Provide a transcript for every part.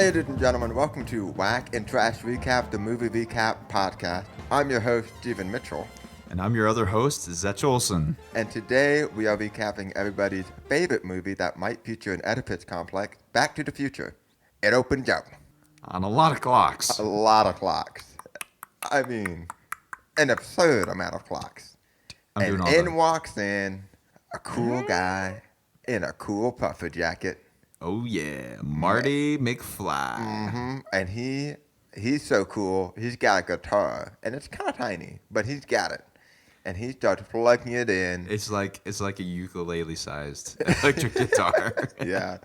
Ladies and gentlemen, welcome to Wack and Trash Recap, the Movie Recap Podcast. I'm your host, Stephen Mitchell. And I'm your other host, Zetch Olson. And today we are recapping everybody's favorite movie that might feature an Oedipus complex, Back to the Future. It opens up. On a lot of clocks. A lot of clocks. I mean, an absurd amount of clocks. And in walks in a cool guy in a cool puffer jacket. Oh yeah, Marty McFly. Mm-hmm. And he's so cool. He's got a guitar, and it's kind of tiny, but he's got it. And he starts plugging it in. It's like a ukulele-sized electric guitar. Yeah,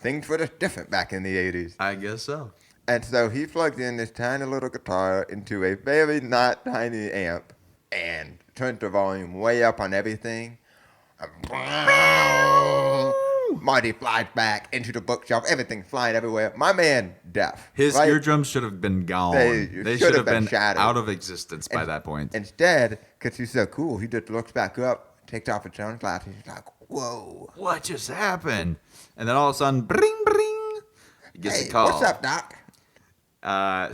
things were just different back in the 80s. I guess so. And so he plugged in this tiny little guitar into a very not tiny amp, and turned the volume way up on everything. Marty flies back into the bookshelf. Everything's flying everywhere. My man, deaf. His eardrums should have been gone. They should have been shattered. out of existence by that point. Instead, because he's so cool, he just looks back up, takes off his sunglasses. He's like, whoa. What just happened? And then all of a sudden, bring, bring. He gets a call. What's up, Doc?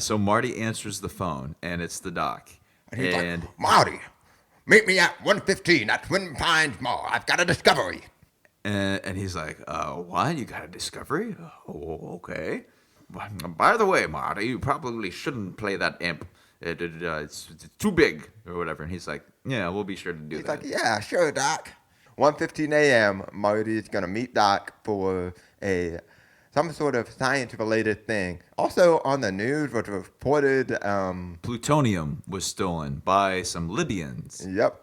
So Marty answers the phone, and it's the doc. And he's like, Marty, meet me at 115 at Twin Pines Mall. I've got a discovery. And he's like, what? You got a discovery? Oh, okay. By the way, Marty, you probably shouldn't play that imp. It's too big or whatever. And he's like, yeah, we'll be sure to do that. He's like, yeah, sure, Doc. 1:15 a.m., Marty's going to meet Doc for some sort of science-related thing. Also on the news was reported... plutonium was stolen by some Libyans. Yep.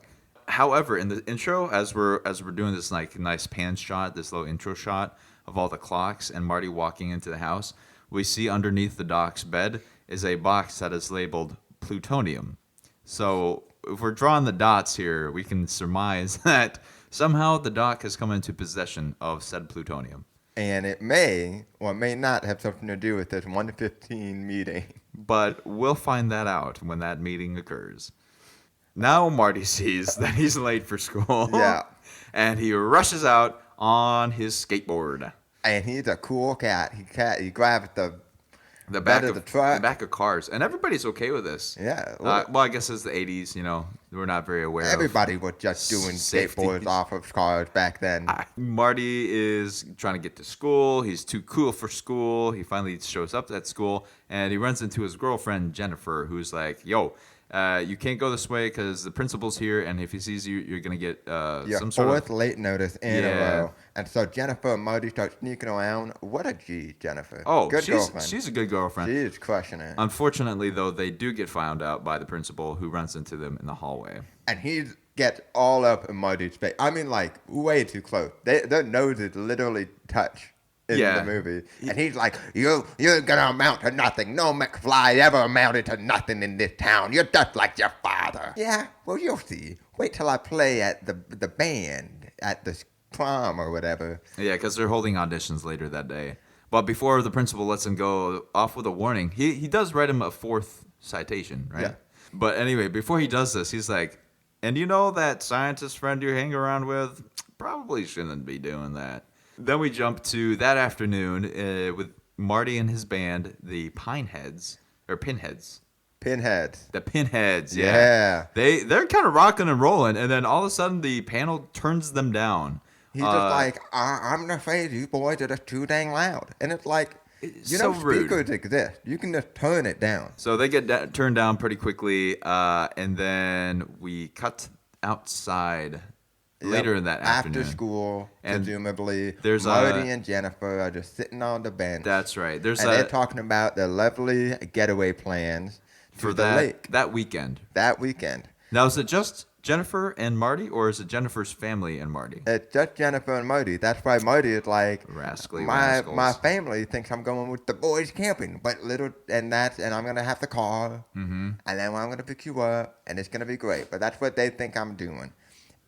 However, in the intro, as we're doing this like nice pan shot, this little intro shot of all the clocks and Marty walking into the house, we see underneath the doc's bed is a box that is labeled plutonium. So if we're drawing the dots here, we can surmise that somehow the doc has come into possession of said plutonium. And it may or may not have something to do with this 1:15 meeting. But we'll find that out when that meeting occurs. Now Marty sees that he's late for school. Yeah. And he rushes out on his skateboard. And he's a cool cat. He grabs the back of the truck. The back of cars. And everybody's okay with this. Yeah. Well, I guess it's the 80s, we're not very aware everybody was just doing skateboards off of cars back then. Marty is trying to get to school. He's too cool for school. He finally shows up at school. And he runs into his girlfriend, Jennifer, who's like, yo, you can't go this way because the principal's here, and if he sees you, you're going to get some sort of... fourth late notice in a row. And so Jennifer and Marty start sneaking around. What a G, Jennifer. Oh, good girlfriend. She's a good girlfriend. She is crushing it. Unfortunately, though, they do get found out by the principal, who runs into them in the hallway. And he gets all up in Marty's face. I mean, like, way too close. Their noses literally touch. In the movie. And he's like, you're gonna amount to nothing. No McFly ever amounted to nothing in this town. You're just like your father. Yeah, well, you'll see. Wait till I play at the band at the prom or whatever. Yeah, because they're holding auditions later that day. But before the principal lets him go off with a warning, he does write him a 4th citation, right? Yeah. But anyway, before he does this, he's like, and you know that scientist friend you hang around with? Probably shouldn't be doing that. Then we jump to that afternoon with Marty and his band, the Pinheads. Pinheads. The Pinheads, yeah. They're kind of rocking and rolling, and then all of a sudden the panel turns them down. He's just like, I'm afraid you boys are just too dang loud. And it's like, speakers exist. You can just turn it down. So they get turned down pretty quickly, and then we cut outside... Later in that afternoon. After school, and presumably, there's Marty and Jennifer are just sitting on the bench. That's right. They're talking about their lovely getaway plans for the lake. That weekend. Now, is it just Jennifer and Marty, or is it Jennifer's family and Marty? It's just Jennifer and Marty. That's why Marty is like, rascals. My family thinks I'm going with the boys camping, and I'm gonna have the car, and then I'm gonna pick you up, and it's gonna be great. But that's what they think I'm doing.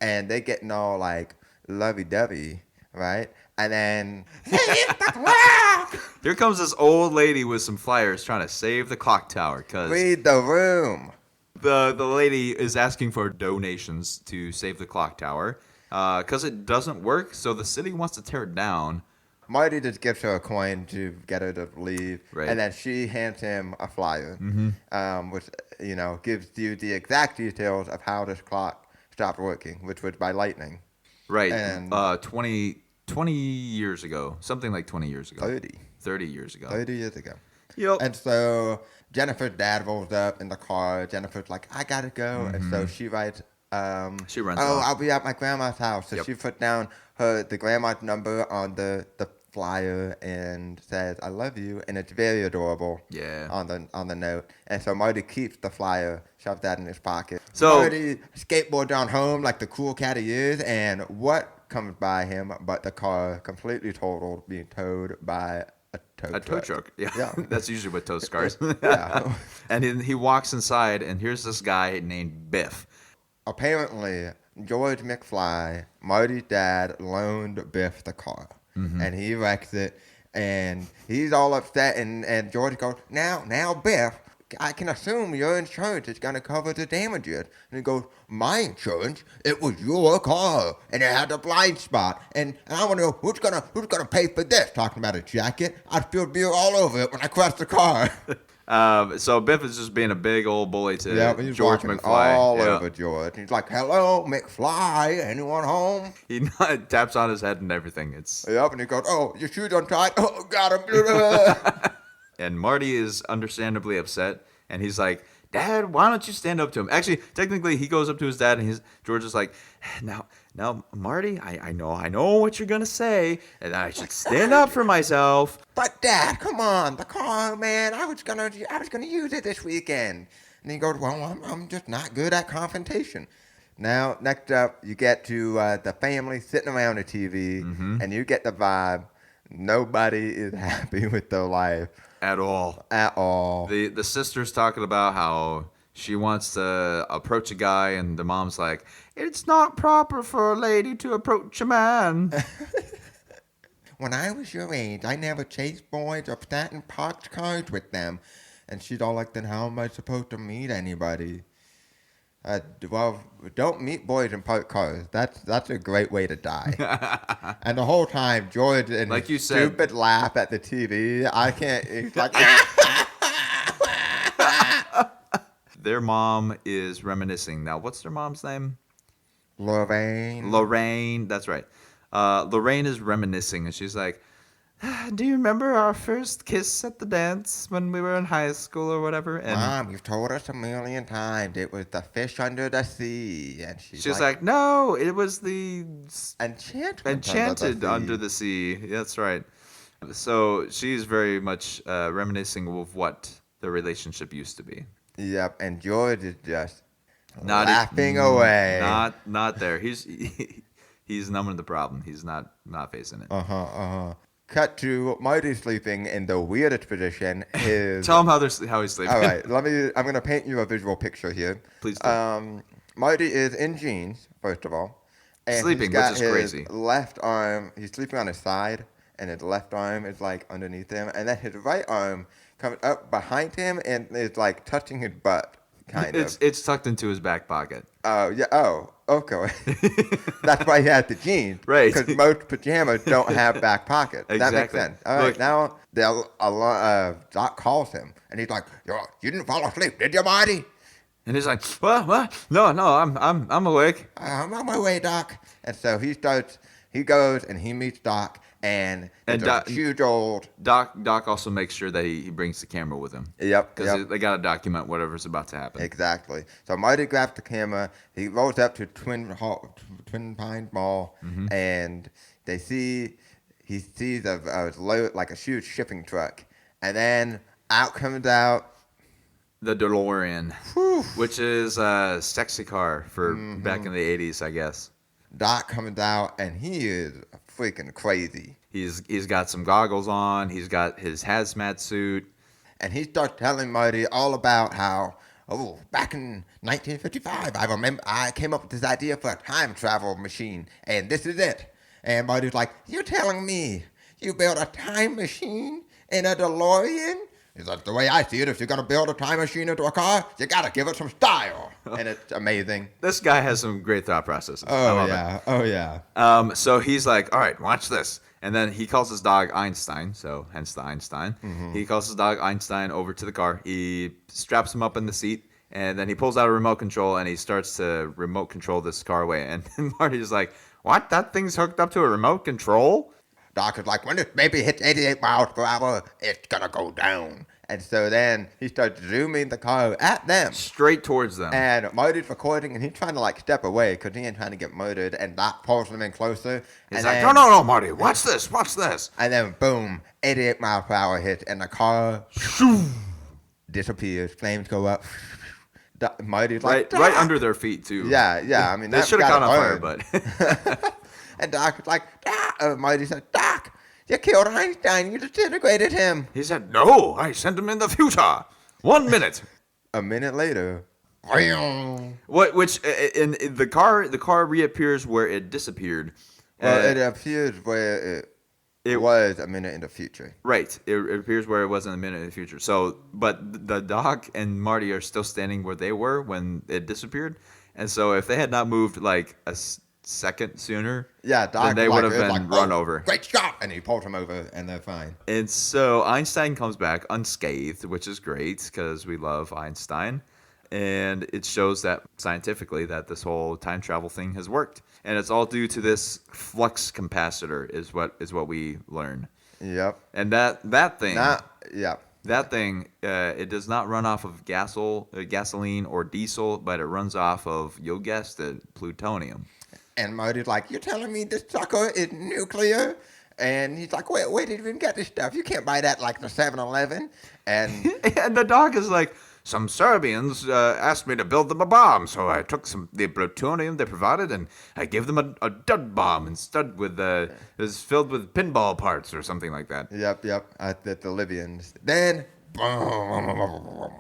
And they getting all like lovey-dovey, right? And then here comes this old lady with some flyers trying to save the clock tower. Cause read the room. The lady is asking for donations to save the clock tower because it doesn't work. So the city wants to tear it down. Marty just gives her a coin to get her to leave, Right. and then she hands him a flyer, which gives you the exact details of how this clock stopped working, which was by lightning. Right. And 20 years ago, something like 20 years ago. 30 years ago. 30 years ago. Yep. And so Jennifer's dad rolls up in the car. Jennifer's like, I gotta go, and so she writes. She runs off. I'll be at my grandma's house. So she put down the grandma's number on the flyer and says, I love you, and it's very adorable. Yeah. On the note. And so Marty keeps the flyer, shoves that in his pocket. So Marty skateboards down home like the cool cat he is, and what comes by him but the car completely totaled, being towed by a tow truck. Yeah. That's usually what tows cars. Yeah. And then he walks inside, and here's this guy named Biff. Apparently, George McFly, Marty's dad, loaned Biff the car. And he wrecks it, and he's all upset, and George goes, now, Biff, I can assume your insurance is going to cover the damages. And he goes, my insurance? It was your car, and it had a blind spot, and I want to know who's gonna pay for this. Talking about a jacket, I spilled beer all over it when I crashed the car. So Biff is just being a big old bully to he's George walking McFly. all over George. He's like, hello, McFly, anyone home? He taps on his head and everything. And he goes, oh, your shoes untied? Oh, got him. And Marty is understandably upset, and he's like, Dad, why don't you stand up to him? Actually, technically, he goes up to his dad, and George is like, now, Marty, I know what you're gonna say, and I should stand up for myself. But Dad, come on, the car, man. I was gonna use it this weekend. And he goes, well, I'm just not good at confrontation. Now, next up, you get to the family sitting around the TV, and you get the vibe. Nobody is happy with their life. At all. The sister's talking about how she wants to approach a guy, and the mom's like, it's not proper for a lady to approach a man. When I was your age, I never chased boys or sat in parked cars with them. And she's all like, then how am I supposed to meet anybody? Well, don't meet boys in parked cars. That's a great way to die. And the whole time, George and like his stupid laugh at the TV, I can't. He's like, Their mom is reminiscing. Now, what's their mom's name? Lorraine. That's right. Lorraine is reminiscing, and she's like, do you remember our first kiss at the dance when we were in high school or whatever? And Mom, you've told us a million times it was the fish under the sea. And she's like, no, it was the enchanted under the sea. That's right. So she's very much reminiscing of what the relationship used to be. Yep, and George is just laughing away. Not there. He's numbing the problem. He's not facing it. Cut to Marty sleeping in the weirdest position. Tell him how he's sleeping. All right, I'm going to paint you a visual picture here. Please do. Marty is in jeans, first of all. And sleeping, he's got which is his crazy. Left arm, he's sleeping on his side, and his left arm is like underneath him. And then his right arm comes up behind him and is like touching his butt, kind of. It's tucked into his back pocket. Oh, yeah. Oh, okay. That's why he has the jeans. Right. Because most pajamas don't have back pockets. Exactly. That makes sense. All right, now Doc calls him, and he's like, you didn't fall asleep, did you, Marty? And he's like, what? No, I'm awake. I'm on my way, Doc. And so he goes, and he meets Doc, and Doc, huge old... Doc also makes sure that he brings the camera with him. Yep. Because they got to document whatever's about to happen. Exactly. So Marty grabs the camera. He rolls up to Twin Pines Mall, and he sees a load, like a huge shipping truck. And then out comes out... the DeLorean, which is a sexy car for back in the 80s, I guess. Doc comes out, and he is freaking crazy. He's got some goggles on. He's got his hazmat suit. And he starts telling Marty all about how, back in 1955, I remember I came up with this idea for a time travel machine, and this is it. And Marty's like, you're telling me you built a time machine in a DeLorean? He's like, the way I see it, if you're going to build a time machine into a car, you got to give it some style. And it's amazing. This guy has some great thought processes. Oh, yeah. So he's like, all right, watch this. And then he calls his dog Einstein, so hence the Einstein. He calls his dog Einstein over to the car. He straps him up in the seat, and then he pulls out a remote control, and he starts to remote control this car away. And Marty's like, what? That thing's hooked up to a remote control? Doc is like, when this baby hits 88 miles per hour, it's gonna go down. And so then he starts zooming the car at them. Straight towards them. And Marty's recording, and he's trying to, like, step away because he ain't trying to get murdered. And Doc pulls him in closer. He's like, no, Marty, watch this. And then, boom, 88 miles per hour hits, and the car disappears. Flames go up. Marty's like, right under their feet, too. Yeah. I mean, they should have caught on fire, but... And Doc is like, Marty said, Doc, you killed Einstein. You disintegrated him. He said, no, I sent him in the future. 1 minute. A minute later. Which in the car reappears where it disappeared. Well, it appears where it was a minute in the future. Right. It appears where it was in a minute in the future. So, but the Doc and Marty are still standing where they were when it disappeared. And so if they had not moved like a second sooner, Doc, then they would have been run over. Great shot! And he pulled him over, and they're fine. And so Einstein comes back unscathed, which is great because we love Einstein. And it shows that scientifically that this whole time travel thing has worked. And it's all due to this flux capacitor is what we learn. Yep. And that thing... Yep. That thing, it does not run off of gasoline or diesel, but it runs off of, you'll guess it, plutonium. And Marty's like, you're telling me this sucker is nuclear? And he's like, where did you even get this stuff? You can't buy that like the 7-Eleven. And and the dog is like, some Serbians asked me to build them a bomb, so I took the plutonium they provided and I gave them a dud bomb instead with it was filled with pinball parts or something like that. Yep. The Libyans. Then boom,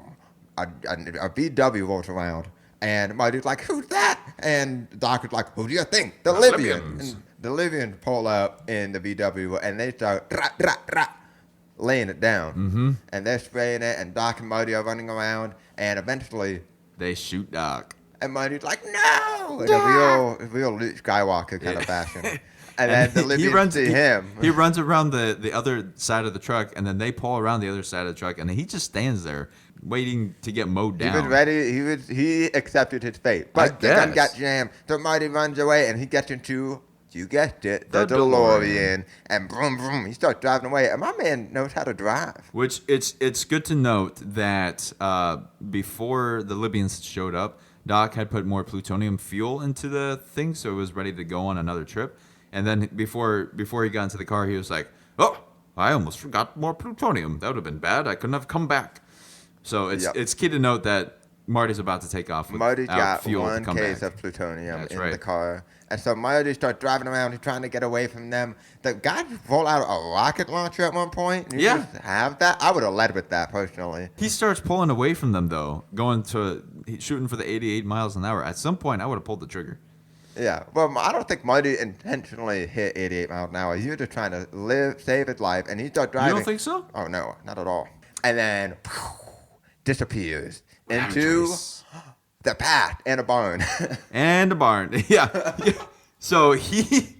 a VW rolls around, and Marty's like, "Who's that?" And Doc is like, "Who do you think?" The Libyans. And the Libyans pull up in the VW, and they start laying it down, and they're spraying it, and Doc and Marty are running around, and eventually they shoot Doc. And Marty's like, "No!" In a real Luke Skywalker kind of fashion. And then the Libyans see him. He runs around the other side of the truck, and then they pull around the other side of the truck, and he just stands there waiting to get mowed down. He was ready. He accepted his fate, but the gun got jammed. So Marty runs away, and he gets into, you guessed it, the DeLorean, and boom, boom, he starts driving away. And my man knows how to drive. Which it's good to note that before the Libyans showed up, Doc had put more plutonium fuel into the thing, so it was ready to go on another trip. And then before he got into the car, he was like, "Oh, I almost forgot more plutonium. That would have been bad. I couldn't have come back." So it's key to note that Marty's about to take off with Marty's got fuel one to come case back. of plutonium in right. the car. And so Marty starts driving around. He's trying to get away from them. The guy rolled out a rocket launcher at one point. You just have that? I would have led with that, personally. He starts pulling away from them, though, shooting for the 88 miles an hour. At some point, I would have pulled the trigger. Yeah. Well, I don't think Marty intentionally hit 88 miles an hour. He was just trying to save his life, and he started driving. You don't think so? Oh, no. Not at all. And then disappears into the path and a barn. And a barn. Yeah. So he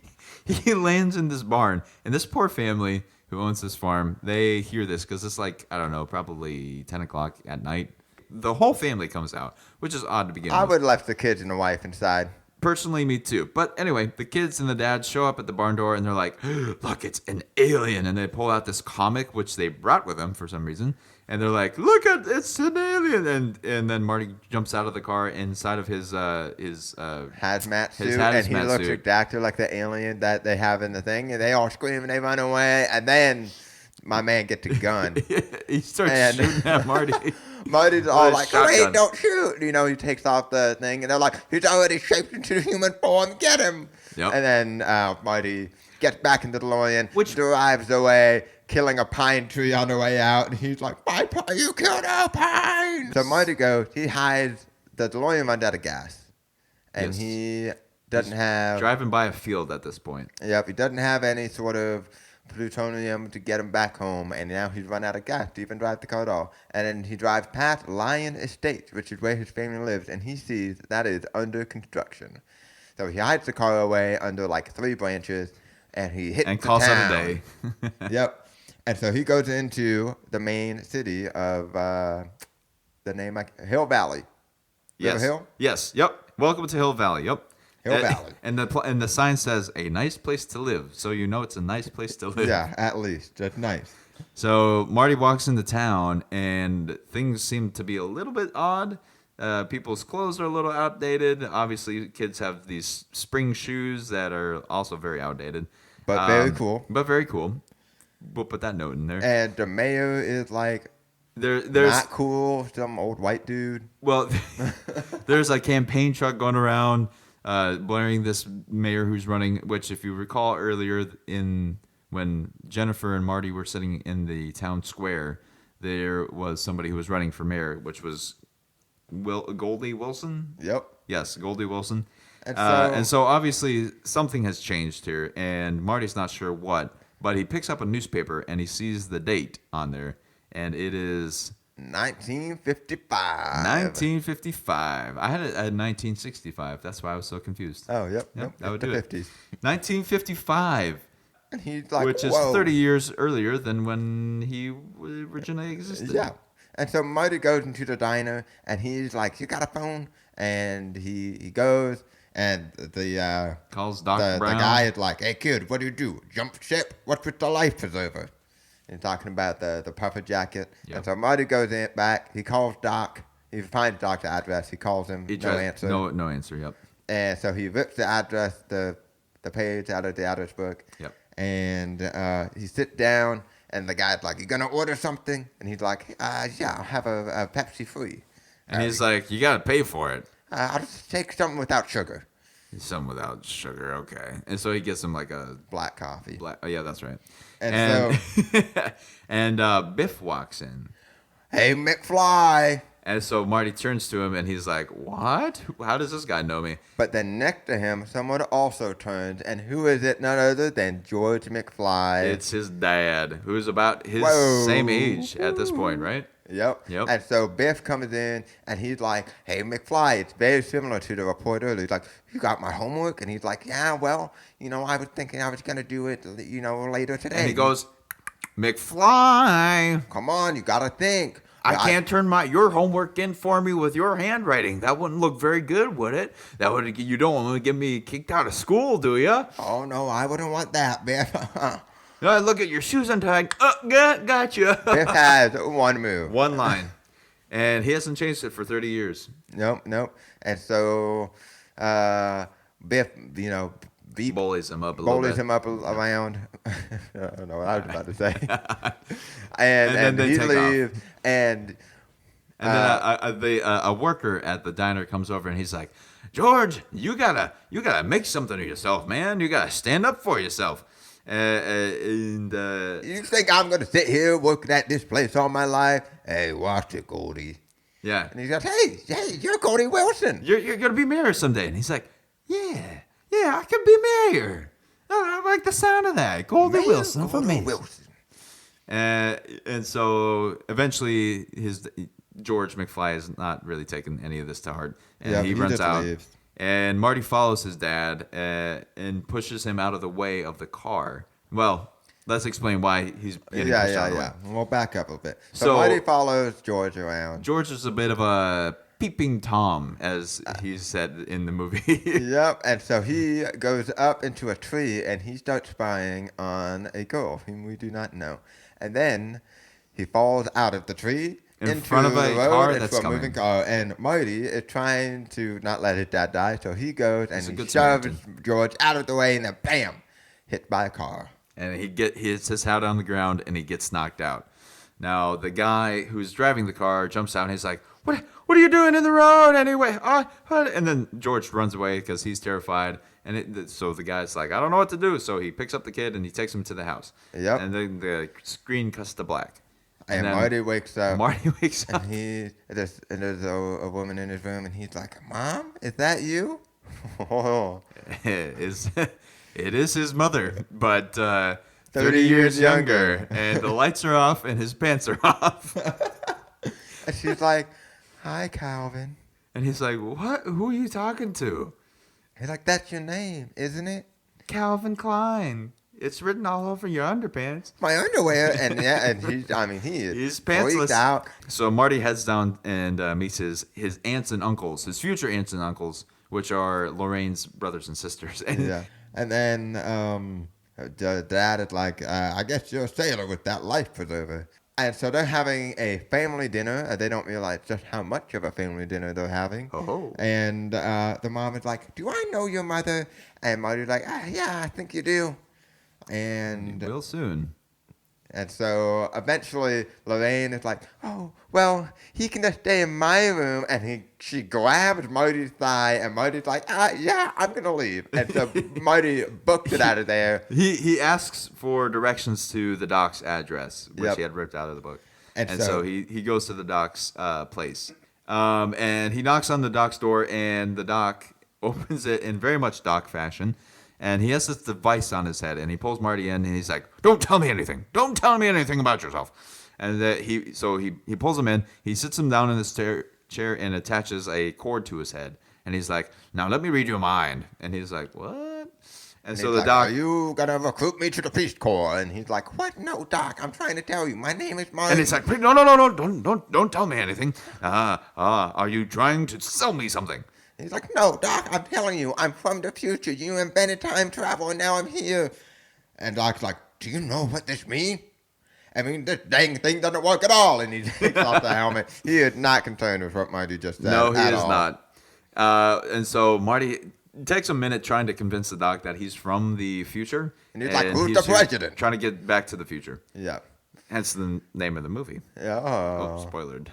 lands in this barn, and this poor family who owns this farm, they hear this because it's like, I don't know, probably 10 o'clock at night. The whole family comes out, which is odd to begin with. I would have left the kids and the wife inside. Personally, me too. But anyway, the kids and the dad show up at the barn door, and they're like, look, it's an alien. And they pull out this comic, which they brought with them for some reason. And they're like, look, it's an alien. And then Marty jumps out of the car inside of his hazmat suit. And he looks exactly like the alien that they have in the thing. And they all scream and they run away. And then my man gets a gun. He starts shooting at Marty. Marty's all like, "Wait, don't shoot!" You know, he takes off the thing, and they're like, "He's already shaped into human form. Get him!" Yep. And then Marty gets back into the DeLorean, which drives away, killing a pine tree on the way out. And he's like, "My pine! You killed our pine!" So Marty goes. He hides. The DeLorean runs out of gas, and he doesn't have driving by a field at this point. Yep, he doesn't have any sort of plutonium to get him back home, and now he's run out of gas to even drive the car at all. And then he drives past Lion Estates, which is where his family lives, and he sees that is under construction. So he hides the car away under like 3 branches, and he hits and the calls town. it a day. Yep. And so he goes into the main city of the name Hill Valley. Yes. Hill? Yes. Yep. Welcome to Hill Valley. Yep. Hill Valley. And the sign says a nice place to live, so you know it's a nice place to live. Yeah, at least that's nice. So Marty walks into town, and things seem to be a little bit odd. People's clothes are a little outdated. Obviously, kids have these spring shoes that are also very outdated. But very cool. But very cool. We'll put that note in there. And the mayor is like There's not cool, some old white dude. Well, there's a campaign truck going around blaring this mayor who's running, which if you recall earlier when Jennifer and Marty were sitting in the town square, there was somebody who was running for mayor, which was Goldie Wilson? Yep. Yes, Goldie Wilson. And so obviously something has changed here, and Marty's not sure what, but he picks up a newspaper and he sees the date on there, and it is 1955. 1955. I had it at 1965. That's why I was so confused. Oh, yep. That would do the it. 50s. 1955. And he's like, which is whoa. 30 years earlier than when he originally existed. Yeah. And so Marty goes into the diner, and he's like, you got a phone? And he goes, and the calls Doc Brown. The guy is like, hey, kid, what do? Jump ship? What's with the life preserver? And talking about the puffer jacket. Yep. And so Marty goes back. He calls Doc. He finds Doc's address. He calls him. No answer. No answer, yep. And so he rips the address, the page out of the address book. Yep. And he sits down, and the guy's like, you going to order something? And he's like, yeah, I'll have a Pepsi free. And he's like, you got to pay for it. I'll just take something without sugar. Something without sugar, okay. And so he gets him like a black coffee. Oh, yeah, that's right. And so and Biff walks in. Hey, McFly. And so Marty turns to him and he's like, what? How does this guy know me? But then next to him, someone also turns. And who is it? None other than George McFly. It's his dad, who's about his same age at this point, right? Yep. And so Biff comes in, and he's like, hey, McFly, it's very similar to the report earlier. He's like, you got my homework? And he's like, yeah, well, I was thinking I was going to do it, later today. And he goes, McFly. Come on, you got to think. I can't turn your homework in for me with your handwriting. That wouldn't look very good, would it? You don't want to get me kicked out of school, do you? Oh, no, I wouldn't want that, Biff. Look at your shoes untied. Gotcha. Biff has one move. One line. And he hasn't changed it for 30 years. Nope. And so Biff, bullies him up a little bit. Bullies him up around. I don't know what I was about to say. and then he take leaves. off. And then a worker at the diner comes over and he's like, George, you gotta make something of yourself, man. You gotta stand up for yourself. You think I'm gonna sit here working at this place all my life? Hey, watch it, Goldie. Yeah. And he goes, hey, you're Goldie Wilson. You're gonna be mayor someday. And he's like, yeah, I can be mayor. I like the sound of that. Goldie Wilson for me. And so eventually George McFly is not really taking any of this to heart, and he runs out. Leaves. And Marty follows his dad and pushes him out of the way of the car. Well, let's explain why he's getting pushed out of the way. We'll back up a bit. So Marty follows George around. George is a bit of a peeping Tom, as he said in the movie. Yep, and so he goes up into a tree, and he starts spying on a girl whom we do not know. And then he falls out of the tree. In front of a car that's coming. Moving car, and Marty is trying to not let his dad die, so he goes and he shoves George out of the way, and then bam, hit by a car. And he hits his hat on the ground, and he gets knocked out. Now the guy who's driving the car jumps out, and he's like, "What are you doing in the road anyway?" And then George runs away because he's terrified. And so the guy's like, "I don't know what to do." So he picks up the kid and he takes him to the house. Yep. And then the screen cuts to black. And Marty wakes up. And there's a woman in his room, and he's like, "Mom, is that you?" It is his mother, but 30 years younger. And the lights are off, and his pants are off. And she's like, "Hi, Calvin." And he's like, "What? Who are you talking to?" He's like, "That's your name, isn't it?" Calvin Klein. it's written all over your underpants. My underwear, and he's pantsless. Out. So Marty heads down and meets his aunts and uncles, his future aunts and uncles, which are Lorraine's brothers and sisters. And then the dad is like, I guess you're a sailor with that life preserver. And so they're having a family dinner. They don't realize just how much of a family dinner they're having. Oh. And the mom is like, do I know your mother? And Marty's like, yeah, I think you do. And you will soon. And so eventually Lorraine is like, oh, well, he can just stay in my room. And she grabs Marty's thigh, and Marty's like, yeah, I'm going to leave. And so Marty books it out of there. He asks for directions to the doc's address, which he had ripped out of the book. And so he goes to the doc's place. And he knocks on the doc's door, and the doc opens it in very much doc fashion. And he has this device on his head, and he pulls Marty in, and he's like, "Don't tell me anything. Don't tell me anything about yourself." And he pulls him in. He sits him down in his chair and attaches a cord to his head. And he's like, "Now let me read your mind." And he's like, "What?" And so the doc, "Are you gonna recruit me to the Peace Corps?" And he's like, "What? No, Doc. I'm trying to tell you. My name is Marty." And he's like, "No, don't tell me anything. Are you trying to sell me something?" He's like, "No, Doc, I'm telling you, I'm from the future. You invented time travel, and now I'm here." And Doc's like, "Do you know what this means? I mean, this dang thing doesn't work at all." And he takes off the helmet. He is not concerned with what Marty just said. No, he is not. And so Marty takes a minute trying to convince the Doc that he's from the future. And he's like, "Who's the president?" Trying to get back to the future. Yeah. Hence the name of the movie. Yeah. Oh, spoilered.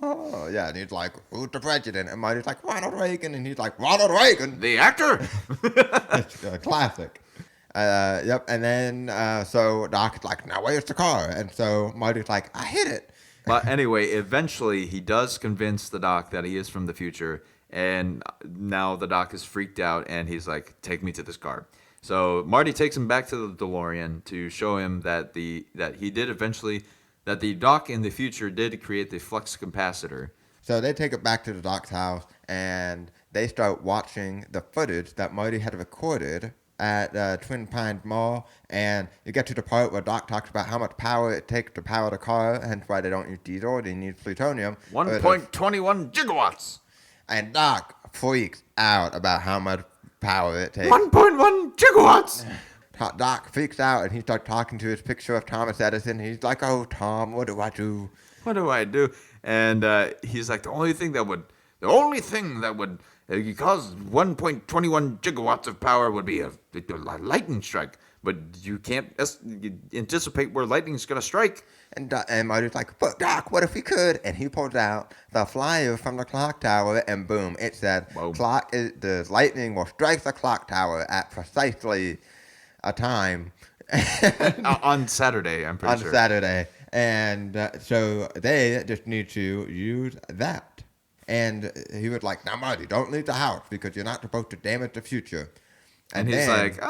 Oh, yeah. And he's like, "Who's the president?" And Marty's like, "Ronald Reagan." And he's like, "Ronald Reagan?" The actor? It's a classic. Yep. And then, so Doc's like, "Now where's the car?" And so Marty's like, "I hit it." But anyway, eventually he does convince the Doc that he is from the future. And now the Doc is freaked out, and he's like, "Take me to this car." So Marty takes him back to the DeLorean to show him that the Doc in the future did create the flux capacitor. So they take it back to the Doc's house, and they start watching the footage that Marty had recorded at Twin Pines Mall. And you get to the part where Doc talks about how much power it takes to power the car, hence why they don't use diesel, they need plutonium. 1.21 gigawatts. And Doc freaks out about how much power it takes. 1.1 gigawatts. Doc freaks out, and he starts talking to his picture of Thomas Edison. He's like, "Oh, Tom, what do I do?" What do I do? And he's like, the only thing that would cause 1.21 gigawatts of power would be a lightning strike. But you can't anticipate where lightning's going to strike. And Marty's like, "But Doc, what if we could?" And he pulls out the flyer from the clock tower, and boom, it said, "The lightning will strike the clock tower at precisely a time." On Saturday, I'm pretty sure. On Saturday. And so they just need to use that. And he was like, "Now, Marty, don't leave the house because you're not supposed to damage the future." And he's like,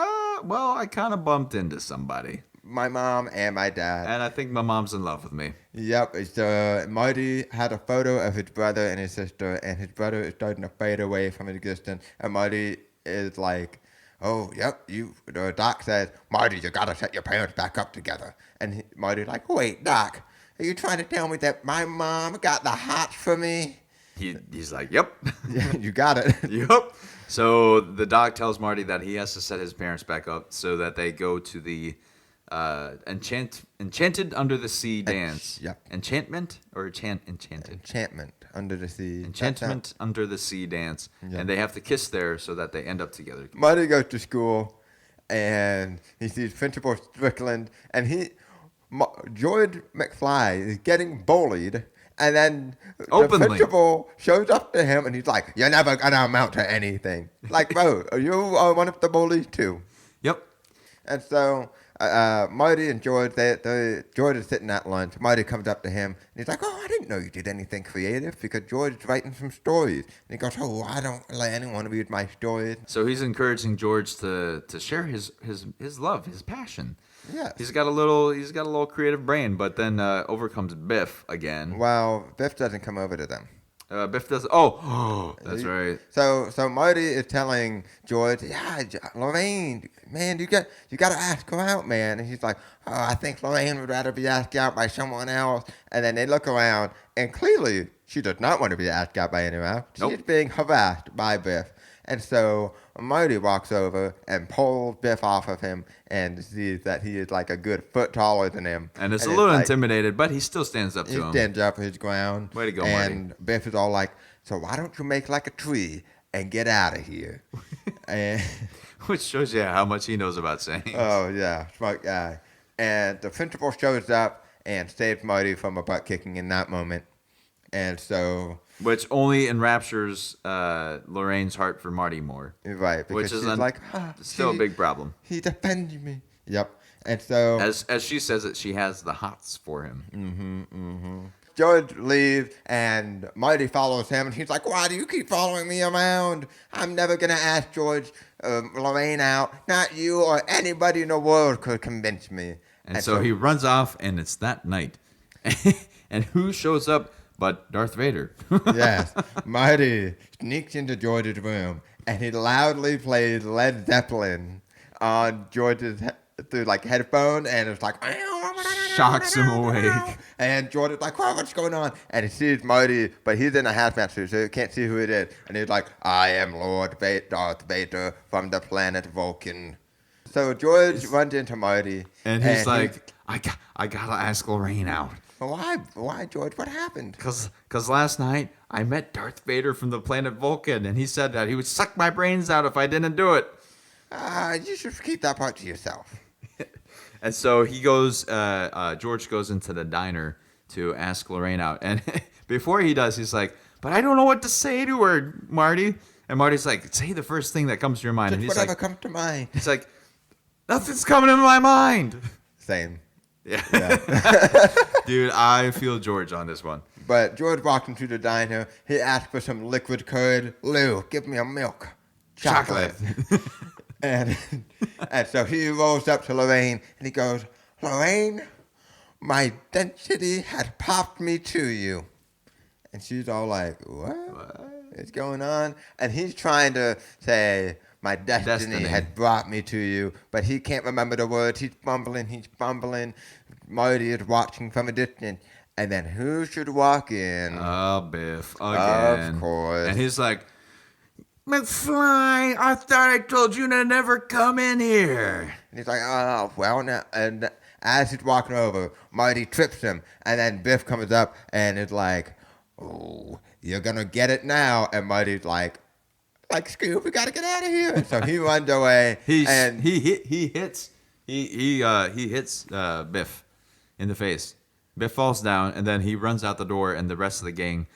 well, I kind of bumped into somebody. My mom and my dad. And I think my mom's in love with me. Yep. So Marty had a photo of his brother and his sister, and his brother is starting to fade away from existence. And Marty is like, "Oh, yep, the Doc says, Marty, you got to set your parents back up together." And Marty's like, "Wait, Doc, are you trying to tell me that my mom got the hots for me?" He's like, "Yep." Yeah, you got it. Yep. So the Doc tells Marty that he has to set his parents back up so that they go to the Enchanted Under the Sea dance. Yep. Enchantment or enchanted? Enchantment Under the Sea. Enchantment Under the Sea dance. Yep. And they have to kiss there so that they end up together. Marty goes to school, and he sees Principal Strickland, and George McFly is getting bullied. And then Openly. The principal shows up to him, and he's like, "You're never going to amount to anything." Like, bro, you are one of the bullies, too. Yep. And so Marty and George, George is sitting at lunch. Marty comes up to him, and he's like, "Oh, I didn't know you did anything creative," because George is writing some stories. And he goes, "Oh, I don't let anyone read my stories." So he's encouraging George to share his love, his passion. Yeah. He's got a little creative brain, but then overcomes Biff again. Well, Biff doesn't come over to them. Biff does. Oh, that's right. So Marty is telling George, yeah, Lorraine, man, you got to ask her out, man. And he's like, oh, I think Lorraine would rather be asked out by someone else. And then they look around, and clearly she does not want to be asked out by anyone else. She is being harassed by Biff. And so Marty walks over and pulls Biff off of him and sees that he is like a good foot taller than him. And it's a little intimidated, but he still stands up to him. He stands up his ground. Way to go, Marty. And Biff is all like, so why don't you make like a tree and get out of here? And which shows you how much he knows about sayings. Oh, yeah, smart guy. And the principal shows up and saves Marty from a butt kicking in that moment. And so... Which only enraptures Lorraine's heart for Marty more. Right. Which is still a big problem. He defends me. Yep. And so... As she says it, she has the hots for him. Mm-hmm, mm-hmm. George leaves, and Marty follows him, and he's like, why do you keep following me around? I'm never going to ask Lorraine out. Not you or anybody in the world could convince me. And so he runs off, and it's that night. And who shows up but Darth Vader? Yes. Marty sneaks into George's room, and he loudly plays Led Zeppelin on George's through like headphone, and it's like shocks him awake. And George is like, "Whoa, what's going on?" And he sees Marty, but he's in a hazmat suit, so he can't see who it is. And he's like, "I am Darth Vader from the planet Vulcan." So George runs into Marty, and he's like, "I gotta ask Lorraine out." Why, George? What happened? Because last night I met Darth Vader from the planet Vulcan, and he said that he would suck my brains out if I didn't do it. You should keep that part to yourself. And so he goes, George goes into the diner to ask Lorraine out. And before he does, he's like, but I don't know what to say to her, Marty. And Marty's like, say the first thing that comes to your mind. Just and he's whatever like, comes to mind. He's like, nothing's coming in my mind. Same. Yeah. Dude, I feel George on this one. But George walks into the diner. He asks for some liquid curd. Lou, give me a milk. Chocolate. And so he rolls up to Lorraine, and he goes, Lorraine, my density had popped me to you. And she's all like, what is going on? And he's trying to say, my destiny had brought me to you, but he can't remember the words. He's fumbling. Marty is watching from a distance. And then who should walk in? Oh, Biff, again. Of course. And he's like, McFly, I thought I told you to never come in here. And he's like, oh, well, now. And as he's walking over, Marty trips him. And then Biff comes up and is like, oh, you're going to get it now. And Marty's like, Scoop, we got to get out of here. And so he runs away. He hits Biff in the face. Biff falls down, and then he runs out the door, and the rest of the gang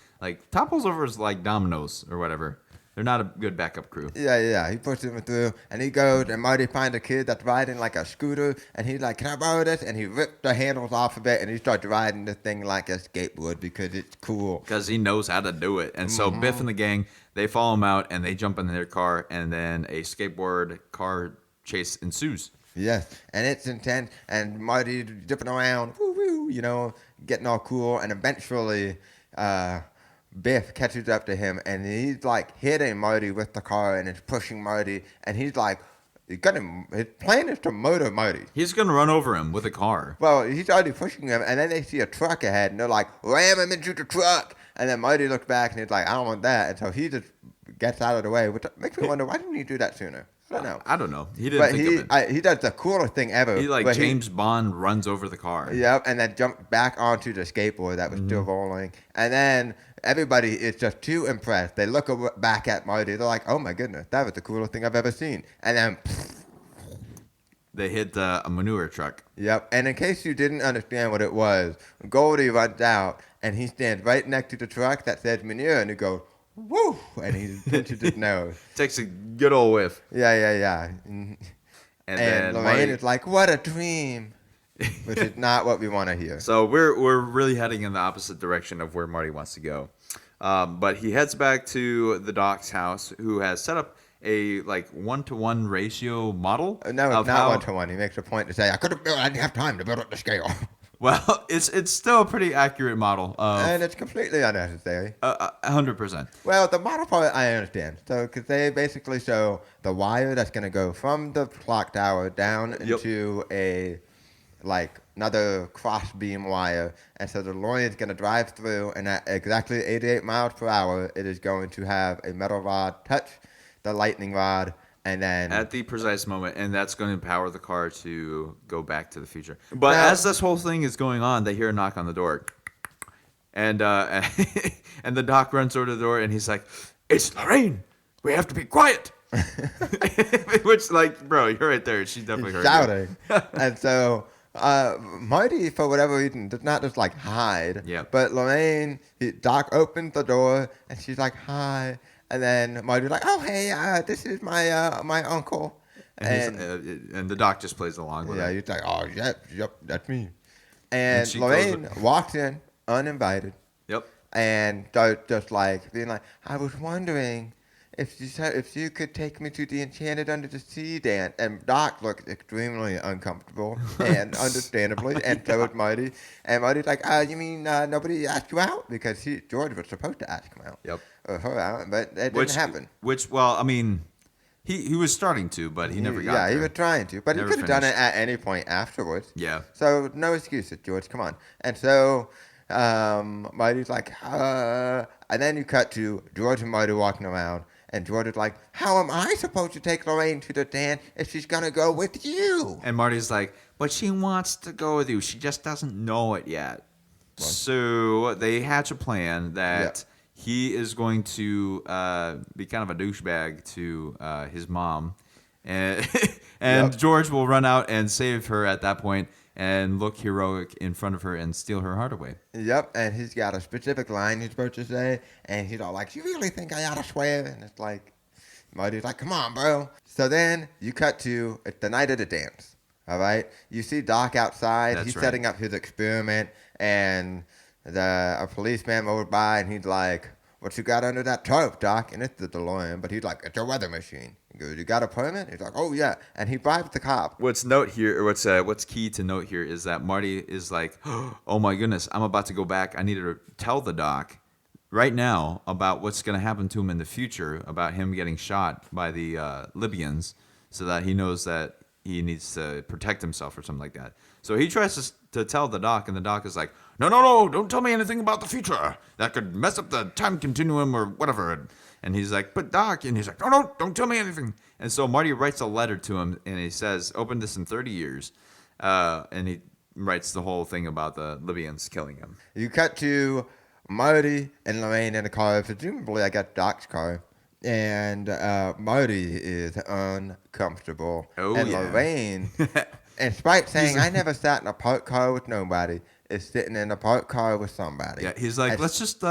topples over as like dominoes or whatever. They're not a good backup crew. Yeah. He pushes him through, and he goes, and Marty finds a kid that's riding like a scooter, and he's like, can I borrow this? And he rips the handles off of it, and he starts riding this thing like a skateboard because it's cool. Because he knows how to do it. And so Biff and the gang, they follow him out, and they jump in their car, and then a skateboard car chase ensues. Yes, and it's intense, and Marty's dipping around, getting all cool, and eventually Biff catches up to him, and he's like hitting Marty with the car, and it's pushing Marty, and he's like, his plan is to murder Marty. He's going to run over him with a car. Well, he's already pushing him, and then they see a truck ahead, and they're like, ram him into the truck, and then Marty looks back, and he's like, I don't want that, and so he just gets out of the way, which makes me wonder, why didn't he do that sooner? I don't know. He didn't think of it. He does the coolest thing ever. He James Bond runs over the car. Yep, and then jumps back onto the skateboard that was still rolling. And then everybody is just too impressed. They look back at Marty. They're like, oh my goodness, that was the coolest thing I've ever seen. And then they hit a manure truck. Yep, and in case you didn't understand what it was, Goldie runs out, and he stands right next to the truck that says manure, and he goes, woo! And he pinches his nose. Takes a good old whiff. Yeah. And then Lorraine is like, what a dream. Which is not what we want to hear. So we're really heading in the opposite direction of where Marty wants to go. But he heads back to the doc's house, who has set up a 1-to-1 ratio model. No, it's not 1-to-1. He makes a point to say, I didn't have time to build up the scale. Well, it's still a pretty accurate model of And it's completely unnecessary. 100%. Well, the model part I understand. So, because they basically show the wire that's going to go from the clock tower down into another cross beam wire. And so the DeLorean is going to drive through, and at exactly 88 miles per hour, it is going to have a metal rod touch the lightning rod. And then At the precise moment, and that's going to empower the car to go back to the future. But as this whole thing is going on, they hear a knock on the door. And and the doc runs over to the door, and he's like, "It's Lorraine. We have to be quiet." Which, like, bro, you're right there. She definitely heard shouting. And so Marty, for whatever reason, does not just, like, hide. Yeah. But Lorraine, Doc opens the door, and she's like, "Hi." And then Marty's like, "Oh, hey, this is my uncle." And the doc just plays along with it. Yeah, he's like, "Oh, yep, that's me." And Lorraine walks in uninvited. Yep. And starts just like being like, "I was wondering if you could take me to the Enchanted Under the Sea dance." And Doc looked extremely uncomfortable, and understandably, and so was Marty. And Marty's like, "You mean nobody asked you out?" Because George was supposed to ask him out. Yep. Or her out, but that didn't happen. Well, I mean, he was starting to, but he never got there. Yeah, he was trying to, but he could have done it at any point afterwards. Yeah. So no excuses, George. Come on. And so Marty's like, and then you cut to George and Marty walking around, and George is like, "How am I supposed to take Lorraine to the dance if she's gonna go with you?" And Marty's like, "But she wants to go with you. She just doesn't know it yet." Well, so they hatch a plan that he is going to be kind of a douchebag to his mom, and George will run out and save her at that point and look heroic in front of her and steal her heart away. Yep, and he's got a specific line he's supposed to say, and he's all like, "You really think I ought to swear?" And it's like, Marty's like, "Come on, bro." So then you cut to it's the night of the dance. All right, you see Doc outside. He's setting up his experiment, and a policeman goes by, and he's like, "What you got under that tarp, Doc?" And it's the DeLorean, but he's like, "It's a weather machine." He goes, "You got a permit?" He's like, "Oh yeah," and he bribes the cop. What's key to note here is that Marty is like, "Oh my goodness, I'm about to go back. I need to tell the doc right now about what's going to happen to him in the future, about him getting shot by the Libyans, so that he knows that he needs to protect himself or something like that." So he tries to tell the doc, and the doc is like, No, don't tell me anything about the future. That could mess up the time continuum or whatever." And he's like, "But Doc," and he's like, No, don't tell me anything. And so Marty writes a letter to him, and he says, "Open this in 30 years." And he writes the whole thing about the Libyans killing him. You cut to Marty and Lorraine in a car, presumably I got Doc's car. And Marty is uncomfortable. And Lorraine, in spite saying, "I never sat in a parked car with nobody," is sitting in a parked car with somebody. Yeah, he's like, let's just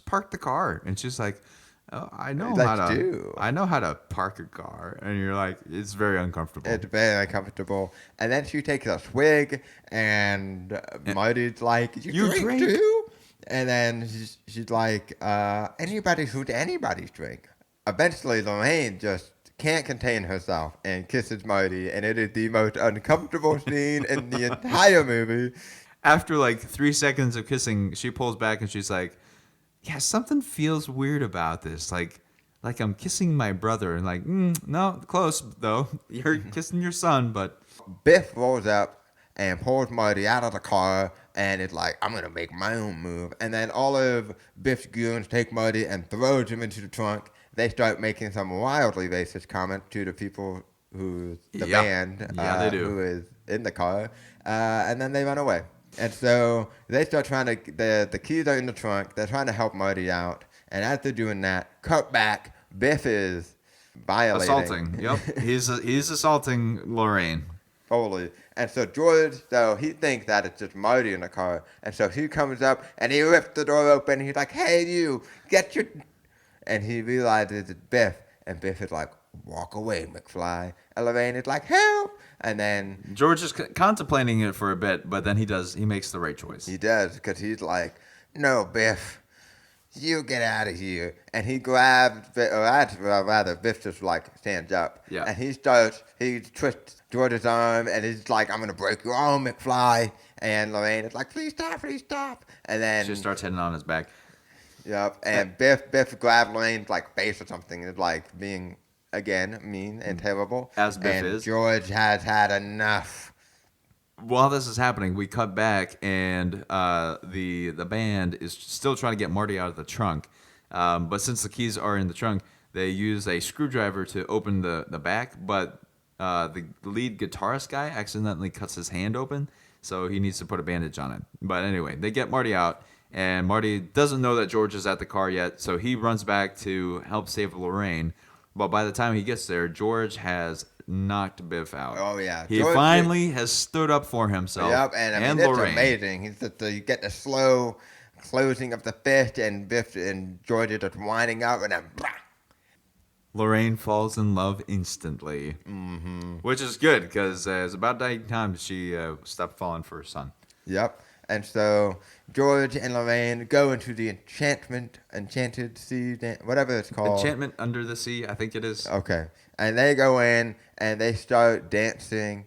park the car. And she's like, "Oh, I know how to park a car." And you're like, it's very uncomfortable. It's very uncomfortable. And then she takes a swig, and Marty's like, "You drink too?" And then she's like, "Anybody who's anybody's drink." Eventually, Lorraine just can't contain herself and kisses Marty, and it is the most uncomfortable scene in the entire movie. After like 3 seconds of kissing, she pulls back and she's like, "Yeah, something feels weird about this. Like I'm kissing my brother." And like, "No, close though. You're kissing your son." But Biff rolls up and pulls Marty out of the car, and it's like, "I'm gonna make my own move." And then all of Biff's goons take Marty and throws him into the trunk. They start making some wildly racist comments to the people the band they do. who is in the car, and then they run away. And so they start trying to, the keys are in the trunk, they're trying to help Marty out, and as they're doing that, cut back, Biff is violating. Assaulting, yep. He's assaulting Lorraine. Totally. And so George, though, he thinks that it's just Marty in the car, and so he comes up, and he rips the door open, and he's like, "Hey, you, get your..." And he realizes it's Biff, and Biff is like, "Walk away, McFly." And Lorraine is like, "Help!" And then George is contemplating it for a bit, but then he makes the right choice. He does, because he's like, "No, Biff, you get out of here. And he grabs, rather, Biff just like stands up. Yeah. And he twists George's arm and he's like, I'm going to break your arm, McFly. And Lorraine is like, please stop. And then She starts hitting on his back. Yep. And Biff grabs Lorraine's like face or something and is like being, again, mean and terrible. As Biff and is. George has had enough. While this is happening, we cut back, and the band is still trying to get Marty out of the trunk. But since the keys are in the trunk, they use a screwdriver to open the back. But the lead guitarist guy accidentally cuts his hand open, so he needs to put a bandage on it. But anyway, they get Marty out, and Marty doesn't know that George is at the car yet, so he runs back to help save Lorraine. But by the time he gets there, George has knocked Biff out. Oh, yeah. He finally has stood up for himself. Yep, and I mean, it's Lorraine. amazing. You get the slow closing of the fist, and Biff and George are just winding up, and then blah. Lorraine falls in love instantly. Mm-hmm. Which is good, because it's about that time she stopped falling for her son. Yep. And so George and Lorraine go into the enchanted sea, whatever it's called. Enchantment Under the Sea, I think it is. Okay. And they go in and they start dancing.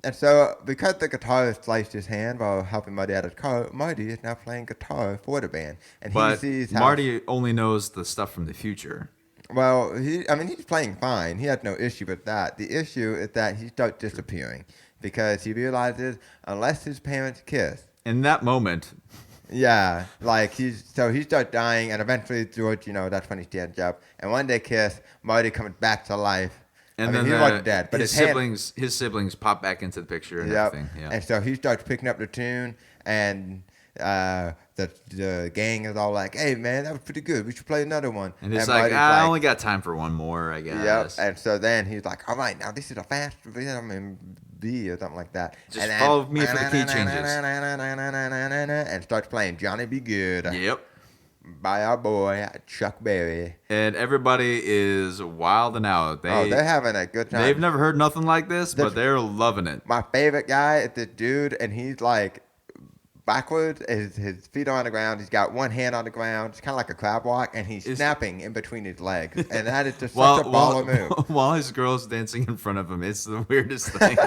And so because the guitarist sliced his hand while helping Marty out of the car, Marty is now playing guitar for the band. And But he sees how... Marty only knows the stuff from the future. Well, he's playing fine. He has no issue with that. The issue is that he starts disappearing because he realizes unless his parents kiss... In that moment... Yeah, like he starts dying, and eventually George, that's when he stands up. And when they kiss, Marty comes back to life. And then he wasn't dead, but his siblings pop back into the picture and everything. Yeah. And so he starts picking up the tune, and the gang is all like, "Hey man, that was pretty good. We should play another one." And he's like, "I only got time for one more, I guess." Yep. And so then he's like, "All right, now this is a fast rhythm in B or something like that. Just follow me for the key changes." And starts playing Johnny Be Good. Yep. By our boy Chuck Berry. And everybody is wilding out. They're having a good time. They've never heard nothing like this, but they're loving it. My favorite guy is this dude, and he's like backwards. His feet are on the ground. He's got one hand on the ground. It's kind of like a crab walk, and he's snapping in between his legs. And that is just such a baller move. While his girl's dancing in front of him, it's the weirdest thing.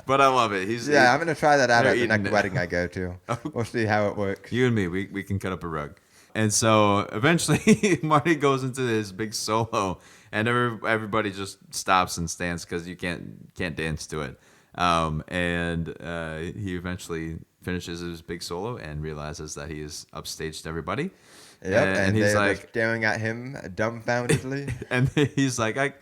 But I love it. I'm going to try that out at the next wedding I go to. We'll see how it works. You and me, we can cut up a rug. And so eventually Marty goes into his big solo, and everybody just stops and stands because you can't dance to it. And he eventually finishes his big solo and realizes that he is upstaged everybody. Yep, and he's like staring at him dumbfoundedly. And he's like, "I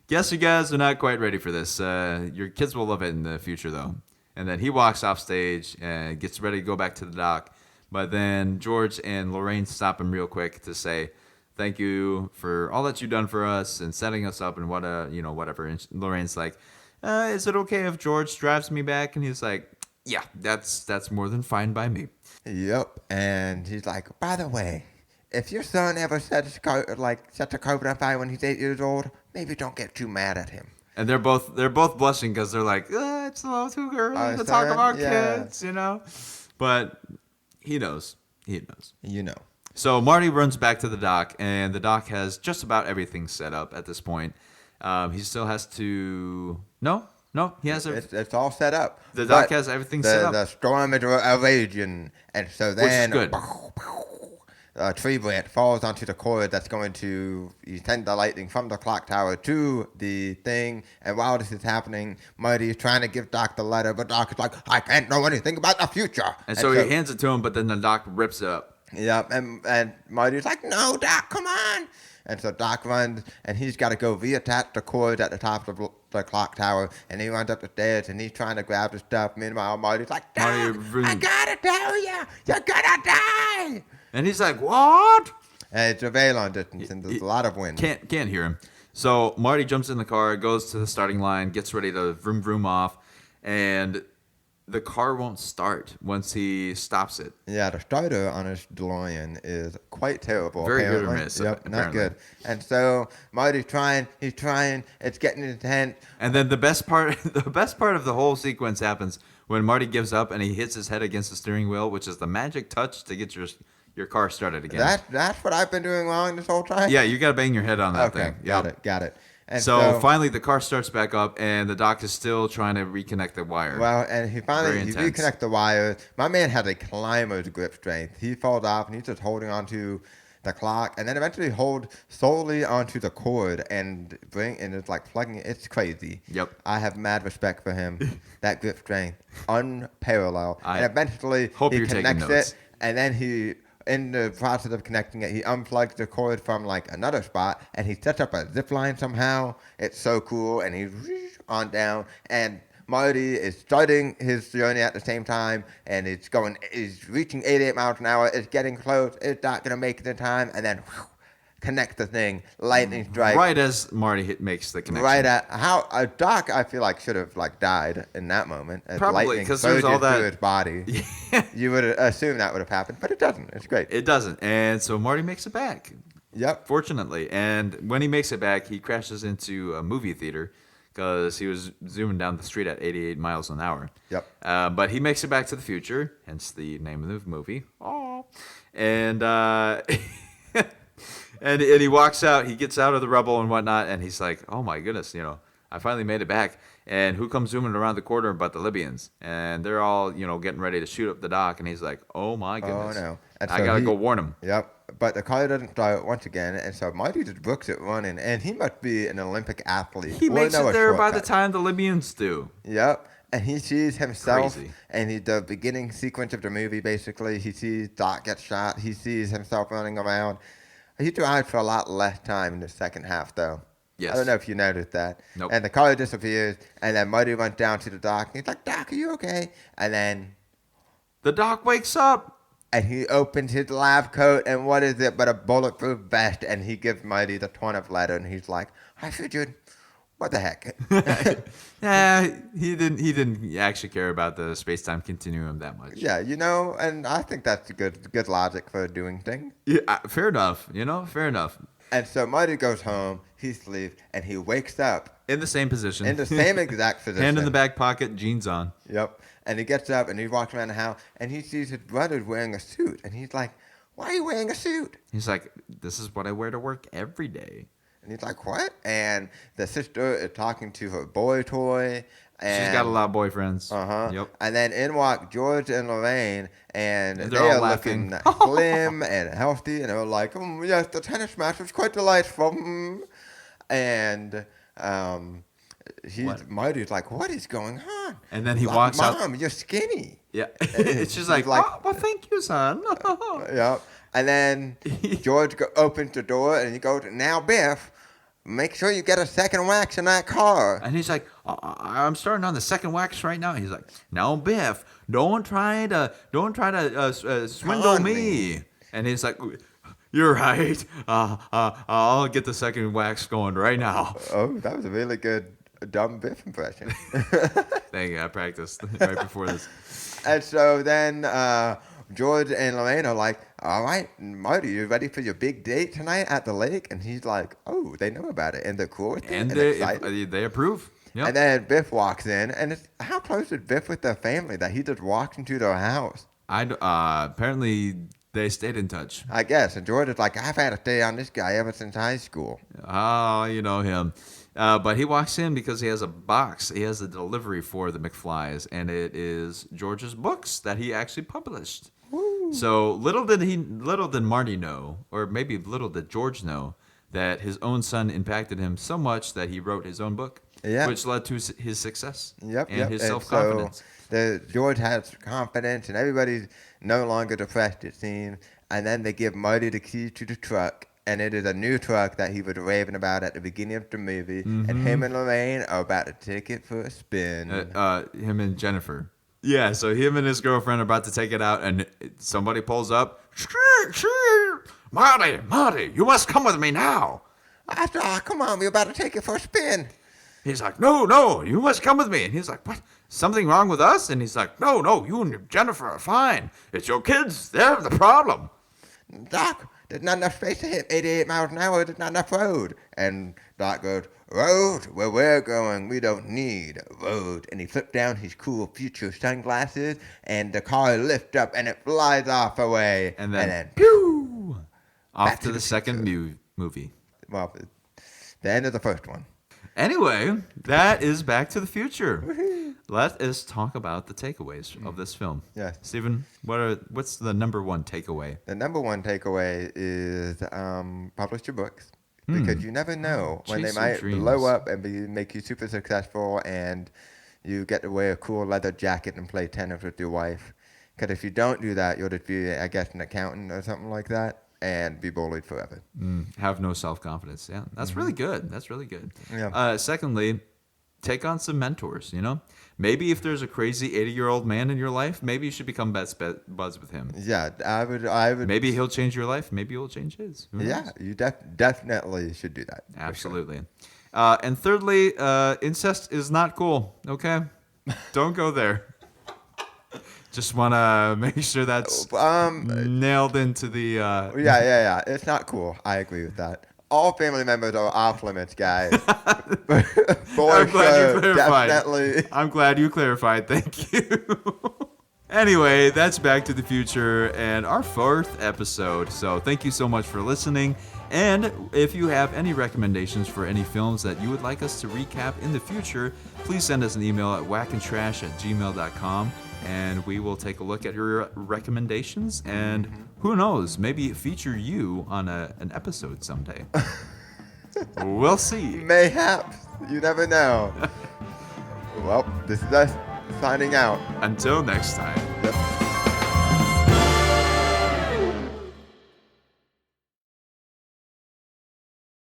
guess you guys are not quite ready for this. Your kids will love it in the future, though." And then he walks off stage and gets ready to go back to the dock. But then George and Lorraine stop him real quick to say, "Thank you for all that you've done for us and setting us up and whatever." And Lorraine's like, "Is it okay if George drives me back?" And he's like, "Yeah, that's more than fine by me." Yep. And he's like, "By the way, if your son ever sets a carpet on fire when he's 8 years old, maybe don't get too mad at him." And they're both blushing because they're like, "It's a little too early to talk about kids, But he knows. So Marty runs back to the dock, and the dock has just about everything set up at this point. He still has to... No, he has... It's all set up. The dock has everything set up. The storm is raging, and so then... Which is good. A tree branch falls onto the cord that's going to send the lightning from the clock tower to the thing. And while this is happening, Marty is trying to give Doc the letter, but Doc is like, "I can't know anything about the future." And so he hands it to him, but then the Doc rips it up. Yep, and Marty's like, "No, Doc, come on." And so Doc runs, and he's got to go reattach the cord at the top of the clock tower, and he runs up the stairs, and he's trying to grab the stuff. Meanwhile, Marty's like, "Doc, I gotta tell you, you're gonna die." And he's like, "What?" And it's a very long distance, and there's a lot of wind. Can't hear him. So Marty jumps in the car, goes to the starting line, gets ready to vroom vroom off, and the car won't start once he stops it. Yeah, the starter on his DeLorean is quite terrible. Very apparently. good or miss. Yep, apparently. Not good. And so Marty's trying. He's trying. It's getting intense. And then the best part of the whole sequence happens when Marty gives up and he hits his head against the steering wheel, which is the magic touch to get your your car started again. That's what I've been doing wrong this whole time? Yeah, you got to bang your head on that thing. Got it. And so finally the car starts back up, and the doc is still trying to reconnect the wire. Well, and he reconnects the wires. My man has a climber's grip strength. He falls off, and he's just holding on to the clock, and then eventually hold solely onto the cord and it's like plugging it. It's crazy. Yep. I have mad respect for him. That grip strength, unparalleled. And eventually he connects it, and then in the process of connecting it, he unplugs the cord from like another spot, and he sets up a zip line somehow. It's so cool, and he's on down, and Marty is starting his journey at the same time, and he's reaching 88 miles an hour. It's getting close. It's not going to make it in time, and then connect the thing. Lightning strike. Right as Marty makes the connection. Right at Doc, I feel like should have like died in that moment. As probably because there's all that through his body. You would assume that would have happened, but it doesn't. It's great. It doesn't, and so Marty makes it back. Yep. Fortunately, and when he makes it back, he crashes into a movie theater because he was zooming down the street at 88 miles an hour. Yep. But he makes it back to the future, hence the name of the movie. Oh. And and he walks out. He gets out of the rubble and whatnot, and he's like, "Oh my goodness, I finally made it back." And who comes zooming around the corner but the Libyans? And they're all, getting ready to shoot up the dock. And he's like, "Oh my goodness, oh no, and I gotta go warn him." Yep. But the car doesn't start once again, and so Marty just books it running, and he must be an Olympic athlete. He makes it there by the time the Libyans do. Yep. And he sees himself, Crazy. and the beginning sequence of the movie, basically, he sees Doc get shot. He sees himself running around. He drives for a lot less time in the second half, though. Yes. I don't know if you noticed that. Nope. And the car disappears, and then Marty runs down to the dock, and he's like, "Doc, are you okay?" And then the doc wakes up. And he opens his lab coat, and what is it but a bulletproof vest? And he gives Marty the torn-up letter, and he's like, "I figured, what the heck?" Yeah, he didn't actually care about the space-time continuum that much. Yeah, and I think that's good logic for doing things. Yeah, fair enough. Fair enough. And so Marty goes home, he sleeps, and he wakes up in the same position, in the same exact position, hand in the back pocket, jeans on. Yep. And he gets up and he walks around the house and he sees his brother wearing a suit. And he's like, "Why are you wearing a suit?" He's like, "This is what I wear to work every day." And he's like, "What?" And the sister is talking to her boy toy. And she's got a lot of boyfriends. Uh-huh. Yep. And then in walk George and Lorraine, and they all are laughing. looking slim and healthy. And they're like, "Yes, the tennis match was quite delightful." And Marty's like, "What is going on?" And then he like, walks out. "Mom, you're skinny." Yeah. It's just like, "Oh, well, thank you, son." Yep. And then George opens the door and he goes, "Now, Biff, make sure you get a second wax in that car." And he's like, "I'm starting on the second wax right now." He's like, "Now, Biff, don't try to swindle me." And he's like, "You're right. I'll get the second wax going right now." Oh, that was a really good dumb Biff impression. Thank you. I practiced right before this. And so then George and Lorraine are like, "All right, Marty, you ready for your big date tonight at the lake?" And he's like, "Oh, they know about it." And they're cool with it. And they approve. Yep. And then Biff walks in. And how close is Biff with their family that he just walks into their house? Apparently they stayed in touch. I guess. And George is like, "I've had to stay on this guy ever since high school." Oh, you know him. But he walks in because he has a box. He has a delivery for the McFlys, and it is George's books that he actually published. Woo. So little did Marty know, or maybe little did George know, that his own son impacted him so much that he wrote his own book, which led to his success and his self-confidence. So George has confidence, and everybody's no longer depressed, it seems. And then they give Marty the keys to the truck. And it is a new truck that he was raving about at the beginning of the movie. Mm-hmm. And him and Lorraine are about to take it for a spin. Him and Jennifer. Yeah, so him and his girlfriend are about to take it out, and somebody pulls up. Marty, you must come with me now. Come on, we're about to take it for a spin. He's like, no, you must come with me. And he's like, what? Something wrong with us? And he's like, no, you and Jennifer are fine. It's your kids. They're the problem. Doc, There's not enough space to hit 88 miles an hour. There's not enough road. And Doc goes, road? Where we're going, we don't need a road. And he flipped down his cool future sunglasses, and the car lifts up, and it flies off away. And then pew! Off to the second movie. Well, the end of the first one. Anyway, that is Back to the Future. Let us talk about the takeaways of this film. Yes. Stephen, what's the number one takeaway? The number one takeaway is publish your books. Because you never know when they might blow up and make you super successful, and you get to wear a cool leather jacket and play tennis with your wife. Because if you don't do that, you'll just be, I guess, an accountant or something like that, and be bullied forever. Have no self-confidence. Yeah, that's really good. That's really good. Yeah. Secondly, take on some mentors, you know? Maybe if there's a crazy 80-year-old man in your life, maybe you should become best buds with him. Yeah, I would. Maybe he'll change your life. Maybe you'll change his. Yeah, you definitely should do that. Absolutely. Sure. And thirdly, incest is not cool, okay? Don't go there. Just want to make sure that's nailed into the... Yeah. It's not cool. I agree with that. All family members are off limits, guys. I'm glad you clarified. Definitely. I'm glad you clarified. Thank you. Anyway, that's Back to the Future and our 4th episode. So thank you so much for listening. And if you have any recommendations for any films that you would like us to recap in the future, please send us an email at wackantrash@gmail.com. And we will take a look at your recommendations, and who knows, maybe feature you on an episode someday. We'll see. Mayhaps. You never know. Well, this is us signing out. Until next time. Yep.